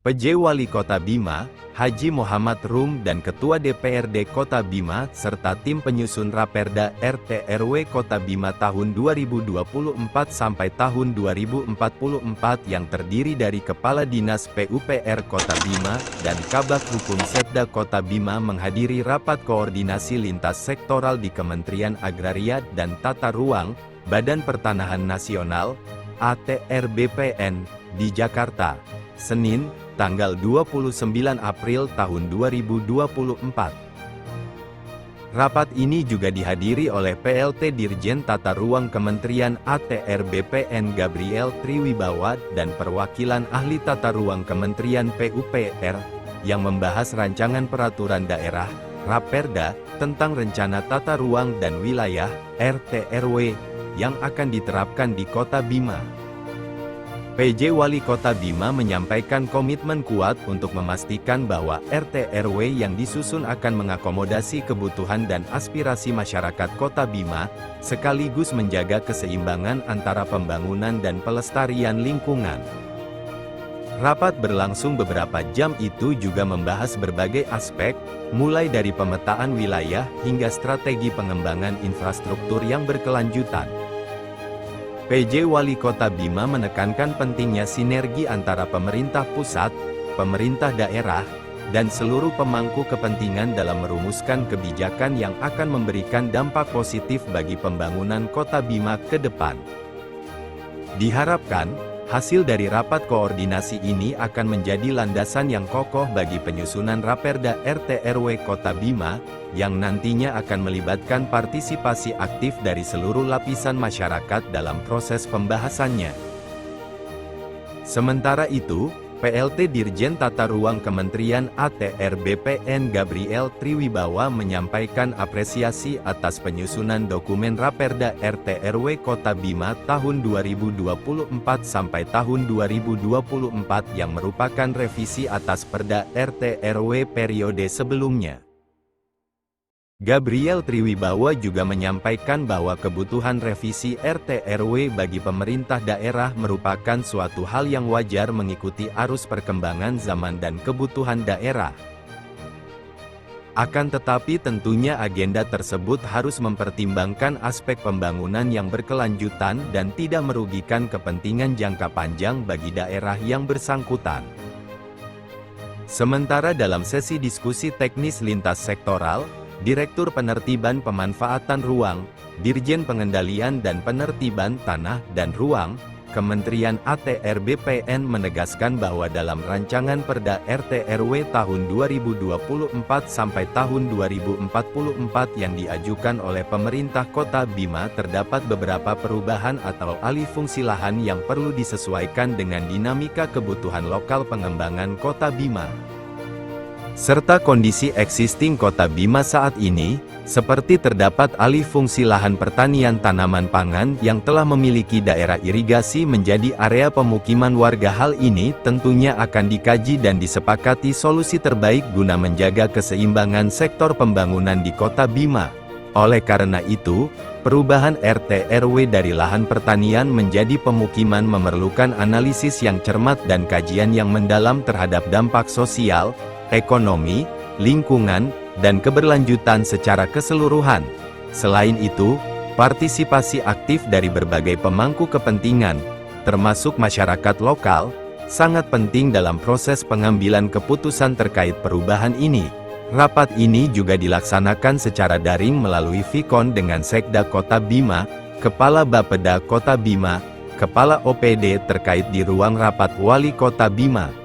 PJ Wali Kota Bima, Haji Muhammad Rum dan Ketua DPRD Kota Bima, serta tim penyusun Raperda RT RW Kota Bima tahun 2024 sampai tahun 2044 yang terdiri dari Kepala Dinas PUPR Kota Bima dan Kabag Hukum Setda Kota Bima menghadiri rapat koordinasi lintas sektoral di Kementerian Agraria dan Tata Ruang, Badan Pertanahan Nasional, ATR BPN, di Jakarta, Senin, tanggal 29 April tahun 2024. Rapat ini juga dihadiri oleh PLT Dirjen Tata Ruang Kementerian ATR BPN Gabriel Triwibawa dan perwakilan ahli tata ruang Kementerian PUPR, yang membahas rancangan peraturan daerah, Raperda, tentang rencana tata ruang dan wilayah, RT RW, yang akan diterapkan di Kota Bima. PJ Wali Kota Bima menyampaikan komitmen kuat untuk memastikan bahwa RT RW yang disusun akan mengakomodasi kebutuhan dan aspirasi masyarakat Kota Bima, sekaligus menjaga keseimbangan antara pembangunan dan pelestarian lingkungan. Rapat berlangsung beberapa jam itu juga membahas berbagai aspek, mulai dari pemetaan wilayah hingga strategi pengembangan infrastruktur yang berkelanjutan. PJ Wali Kota Bima menekankan pentingnya sinergi antara pemerintah pusat, pemerintah daerah, dan seluruh pemangku kepentingan dalam merumuskan kebijakan yang akan memberikan dampak positif bagi pembangunan Kota Bima ke depan. Diharapkan, hasil dari rapat koordinasi ini akan menjadi landasan yang kokoh bagi penyusunan Raperda RT RW Kota Bima, yang nantinya akan melibatkan partisipasi aktif dari seluruh lapisan masyarakat dalam proses pembahasannya. Sementara itu, PLT Dirjen Tata Ruang Kementerian ATR BPN Gabriel Triwibawa menyampaikan apresiasi atas penyusunan dokumen Raperda RT RW Kota Bima tahun 2024 sampai tahun 2024 yang merupakan revisi atas Perda RT RW periode sebelumnya. Gabriel Triwibawa juga menyampaikan bahwa kebutuhan revisi RT RW bagi pemerintah daerah merupakan suatu hal yang wajar mengikuti arus perkembangan zaman dan kebutuhan daerah. Akan tetapi tentunya agenda tersebut harus mempertimbangkan aspek pembangunan yang berkelanjutan dan tidak merugikan kepentingan jangka panjang bagi daerah yang bersangkutan. Sementara dalam sesi diskusi teknis lintas sektoral, Direktur Penertiban Pemanfaatan Ruang, Dirjen Pengendalian dan Penertiban Tanah dan Ruang, Kementerian ATR BPN menegaskan bahwa dalam rancangan Perda RT RW tahun 2024 sampai tahun 2044 yang diajukan oleh pemerintah Kota Bima terdapat beberapa perubahan atau alih fungsi lahan yang perlu disesuaikan dengan dinamika kebutuhan lokal pengembangan Kota Bima, serta kondisi existing Kota Bima saat ini, seperti terdapat alih fungsi lahan pertanian tanaman pangan yang telah memiliki daerah irigasi menjadi area pemukiman warga. Hal ini tentunya akan dikaji dan disepakati solusi terbaik guna menjaga keseimbangan sektor pembangunan di Kota Bima. Oleh karena itu, perubahan RT RW dari lahan pertanian menjadi pemukiman memerlukan analisis yang cermat dan kajian yang mendalam terhadap dampak sosial, ekonomi, lingkungan, dan keberlanjutan secara keseluruhan. Selain itu, partisipasi aktif dari berbagai pemangku kepentingan, termasuk masyarakat lokal, sangat penting dalam proses pengambilan keputusan terkait perubahan ini. Rapat ini juga dilaksanakan secara daring melalui Vikon dengan Sekda Kota Bima, Kepala Bapeda Kota Bima, Kepala OPD terkait di ruang rapat Wali Kota Bima.